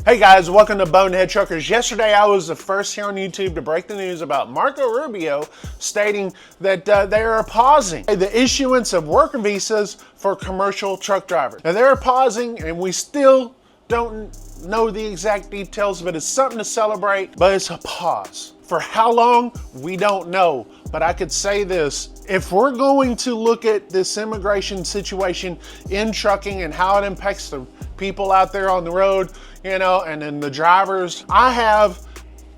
Hey guys, welcome to Bonehead Truckers. Yesterday I was the first here on YouTube to break the news about Marco Rubio stating that they are pausing the issuance of worker visas for commercial truck drivers. Now they're pausing and we still don't know the exact details, but it's something to celebrate, but it's a pause. For how long, we don't know. But I could say this, if we're going to look at this immigration situation in trucking and how it impacts the people out there on the road, you know, and then the drivers, I have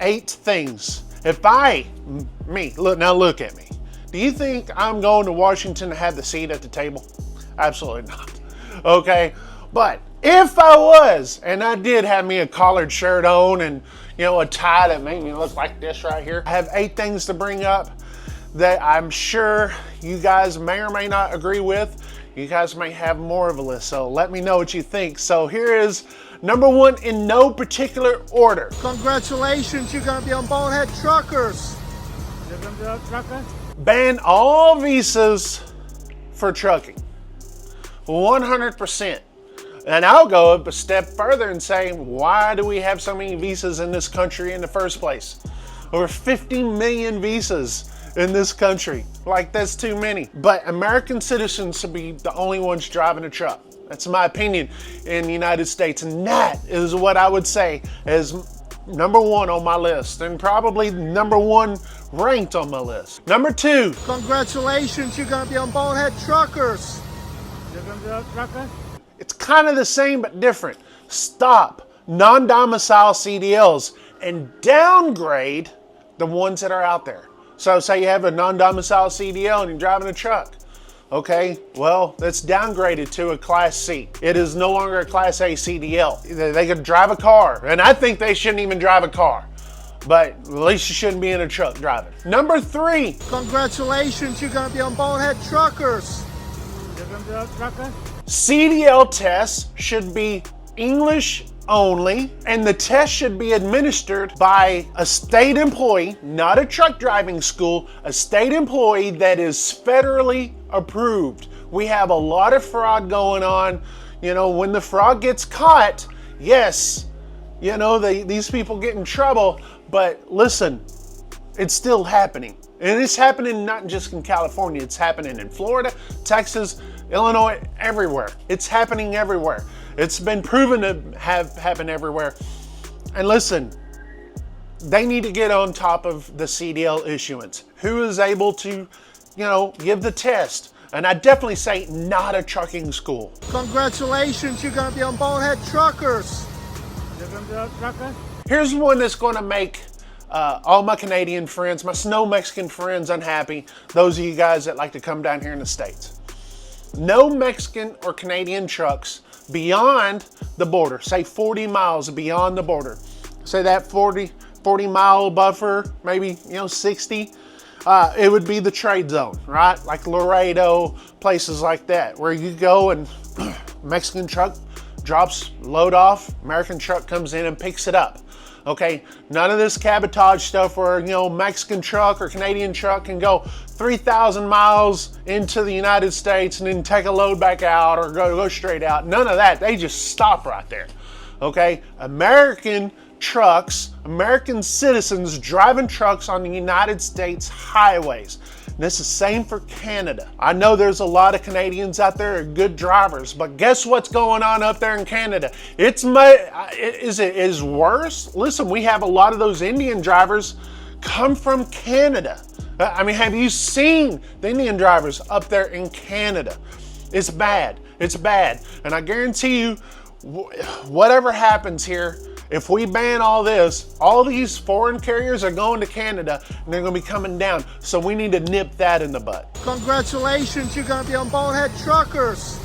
8 things. Look at me. Do you think I'm going to Washington to have the seat at the table? Absolutely not. Okay, but if I was, and I did have me a collared shirt on and, you know, a tie that made me look like this right here, I have 8 things to bring up that I'm sure you guys may or may not agree with. You guys may have more of a list, so let me know what you think. So here is number 1 in no particular order. Congratulations, you're gonna be on Bonehead Truckers. You're gonna be a trucker? Ban all visas for trucking. 100%. And I'll go up a step further and say, why do we have so many visas in this country in the first place? Over 50 million visas in this country. Like, that's too many. But American citizens should be the only ones driving a truck. That's my opinion in the United States. And that is what I would say is number 1 on my list, and probably number 1 ranked on my list. Number 2. Congratulations, you're gonna be on Bonehead Truckers. You're gonna be a trucker? It's kind of the same but different. Stop non-domicile CDLs and downgrade the ones that are out there. So say you have a non-domicile CDL and you're driving a truck. Okay, well, that's downgraded to a Class C. It is no longer a Class A CDL. They could drive a car, and I think they shouldn't even drive a car. But at least you shouldn't be in a truck driving. Number 3. Congratulations, you're gonna be on Bonehead Truckers. You're gonna be a trucker? CDL tests should be English only, and the test should be administered by a state employee, not a truck driving school, a state employee that is federally approved. We have a lot of fraud going on. You know, when the fraud gets caught, yes, you know, these people get in trouble, but listen, it's still happening. And it's happening not just in California, it's happening in Florida, Texas, Illinois, everywhere. It's happening everywhere. It's been proven to have happened everywhere. And listen, they need to get on top of the CDL issuance. Who is able to, you know, give the test? And I definitely say not a trucking school. Congratulations, you're gonna be on Bonehead Truckers. You're gonna be a trucker? Here's one that's gonna make all my Canadian friends, my snow Mexican friends unhappy. Those of you guys that like to come down here in the States. No Mexican or Canadian trucks beyond the border, say 40 miles beyond the border. Say that 40 mile buffer, maybe, you know, 60. It would be the trade zone, right? Like Laredo, places like that, where you go and Mexican truck drops load off, American truck comes in and picks it up. Okay, none of this cabotage stuff where, you know, Mexican truck or Canadian truck can go 3,000 miles into the United States and then take a load back out or go straight out. None of that. They just stop right there. Okay, American trucks, American citizens driving trucks on the United States highways. And it's the same for Canada. I know there's a lot of Canadians out there who are good drivers, but guess what's going on up there in Canada? Is it worse? Listen, we have a lot of those Indian drivers come from Canada. I mean, have you seen the Indian drivers up there in Canada? It's bad. It's bad. And I guarantee you, whatever happens here, if we ban all this, all these foreign carriers are going to Canada and they're going to be coming down. So we need to nip that in the bud. Congratulations, you're gonna be on Bonehead Truckers.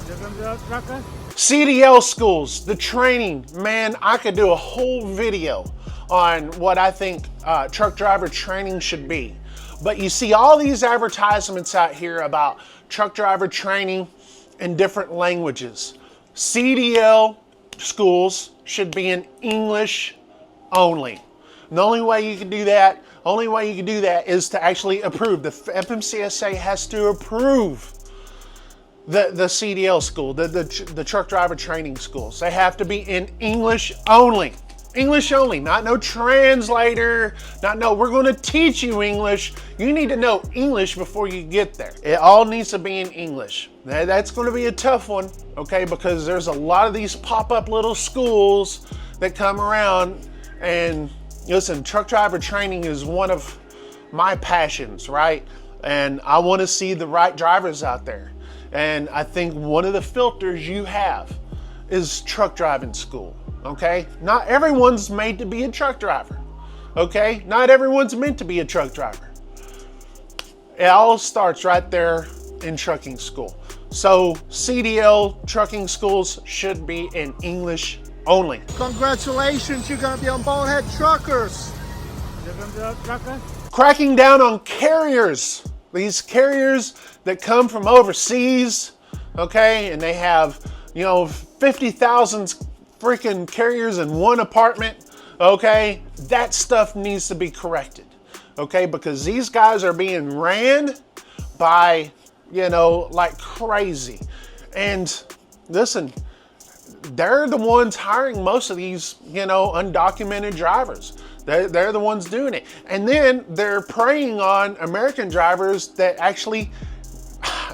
You're gonna be a trucker? CDL schools, the training, man, I could do a whole video on what I think truck driver training should be. But you see all these advertisements out here about truck driver training in different languages. CDL schools should be in English only. And the only way you can do that is to actually approve. The FMCSA has to approve the CDL school, the truck driver training schools. They have to be in English only. English only, not no translator, not no, we're gonna teach you English. You need to know English before you get there. It all needs to be in English. That's gonna be a tough one, okay, because there's a lot of these pop-up little schools that come around. And listen, truck driver training is one of my passions, right? And I wanna see the right drivers out there. And I think one of the filters you have is truck driving school. Okay, not everyone's made to be a truck driver. Okay, not everyone's meant to be a truck driver. It all starts right there in trucking school. So CDL trucking schools should be in English only. Congratulations, you're gonna be on Bonehead Truckers. Trucker. Cracking down on carriers. These carriers that come from overseas, okay, and they have, 50,000 freaking carriers in one apartment, okay? That stuff needs to be corrected, okay? Because these guys are being ran by, like crazy. And listen, they're the ones hiring most of these, undocumented drivers. They're the ones doing it. And then they're preying on American drivers that actually,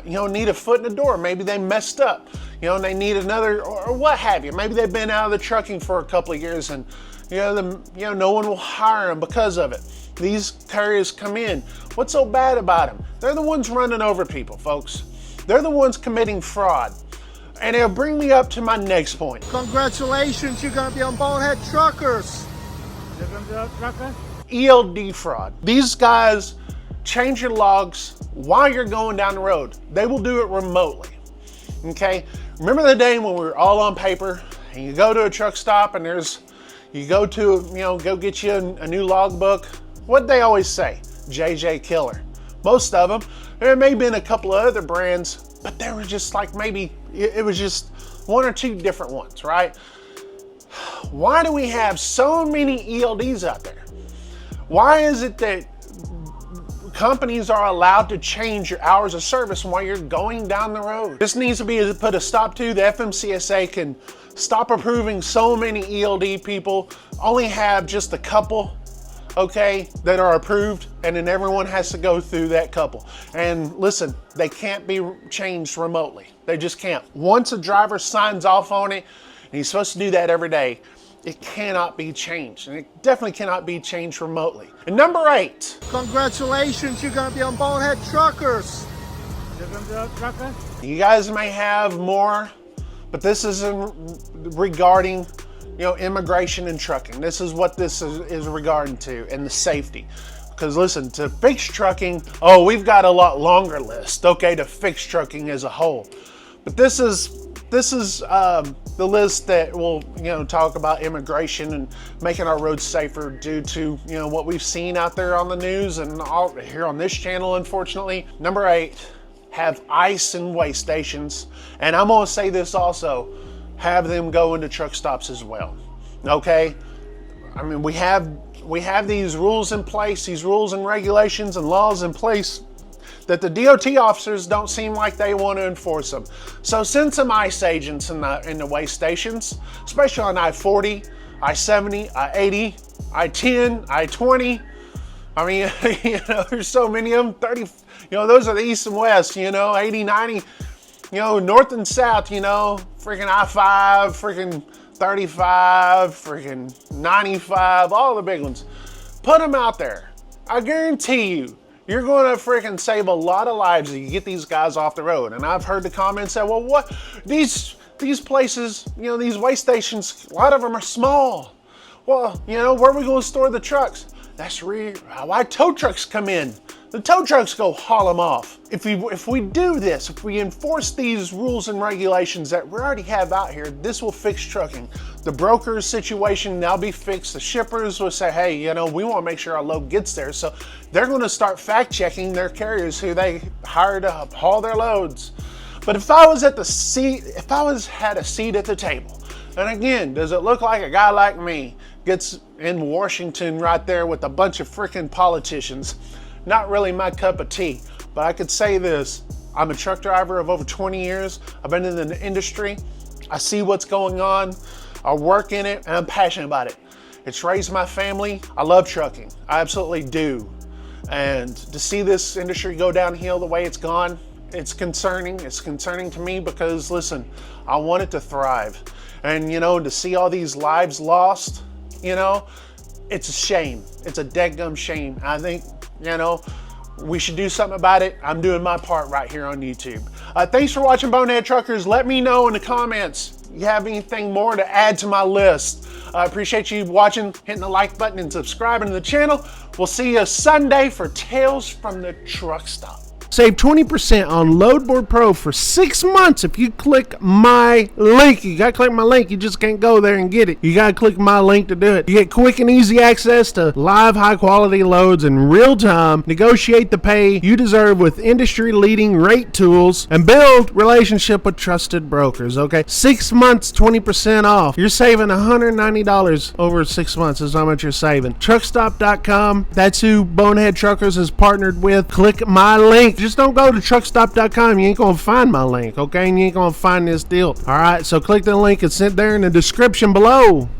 need a foot in the door. Maybe they messed up. And they need another, or what have you. Maybe they've been out of the trucking for a couple of years, and no one will hire them because of it. These carriers come in. What's so bad about them? They're the ones running over people, folks. They're the ones committing fraud. And it'll bring me up to my next point. Congratulations, you're gonna be on Bonehead Truckers. Trucker. ELD fraud. These guys change your logs while you're going down the road. They will do it remotely. Okay, remember the day when we were all on paper and you go to a truck stop and you go to, go get you a new logbook? What'd they always say? JJ Killer. Most of them. There may have been a couple of other brands, but they were just like maybe, it was just one or two different ones, right? Why do we have so many ELDs out there? Why is it that companies are allowed to change your hours of service while you're going down the road? This needs to be put a stop to. The FMCSA can stop approving so many ELD people, only have just a couple, okay, that are approved, and then everyone has to go through that couple. And listen, they can't be changed remotely. They just can't. Once a driver signs off on it, and he's supposed to do that every day, it cannot be changed, and it definitely cannot be changed remotely. And number 8. Congratulations, you're gonna be on Bonehead Truckers. Trucker. You guys may have more, but this is regarding, immigration and trucking. This is what this is regarding to, and the safety. Because listen, to fix trucking, we've got a lot longer list, okay, to fix trucking as a whole. But this is the list that will, talk about immigration and making our roads safer due to, what we've seen out there on the news and all here on this channel, unfortunately. Number 8, have ICE and weigh stations. And I'm gonna say this also, have them go into truck stops as well, okay? I mean, we have these rules in place, these rules and regulations and laws in place that the DOT officers don't seem like they want to enforce them. So send some ICE agents in the weigh stations, especially on I-40, I-70, I-80, I-10, I-20. I mean, there's so many of them, 30, those are the east and west, 80, 90, north and south, freaking I-5, freaking 35, freaking 95, all the big ones. Put them out there. I guarantee you, you're going to freaking save a lot of lives if you get these guys off the road. And I've heard the comments say, well, what? These places, these weigh stations, a lot of them are small. Well, where are we going to store the trucks? That's why tow trucks come in. The tow trucks go haul them off. If we do this, if we enforce these rules and regulations that we already have out here, this will fix trucking. The brokers situation now be fixed. The shippers will say, hey, we want to make sure our load gets there. So they're going to start fact checking their carriers who they hire to haul their loads. But if I was had a seat at the table, and again, does it look like a guy like me gets in Washington right there with a bunch of freaking politicians? Not really my cup of tea, but I could say this, I'm a truck driver of over 20 years. I've been in the industry. I see what's going on. I work in it and I'm passionate about it. It's raised my family. I love trucking. I absolutely do. And to see this industry go downhill the way it's gone, it's concerning. It's concerning to me because, listen, I want it to thrive. And, you know, to see all these lives lost, you know, it's a shame. It's a deadgum shame. I think, you know, we should do something about it. I'm doing my part right here on YouTube. Thanks for watching Bonehead Truckers. Let me know in the comments if you have anything more to add to my list. I appreciate you watching, hitting the like button and subscribing to the channel. We'll see you Sunday for Tales from the Truck Stop. Save 20% on Loadboard Pro for 6 months if you click my link. You gotta click my link. You just can't go there and get it. You gotta click my link to do it. You get quick and easy access to live high quality loads in real time. Negotiate the pay you deserve with industry leading rate tools and build relationship with trusted brokers. Okay, 6 months, 20% off. You're saving $190 over 6 months is how much you're saving. Truckstop.com. That's who Bonehead Truckers is partnered with. Click my link. Just don't go to truckstop.com. You ain't gonna find my link, okay? And you ain't gonna find this deal. All right, so click the link. It's there in the description below.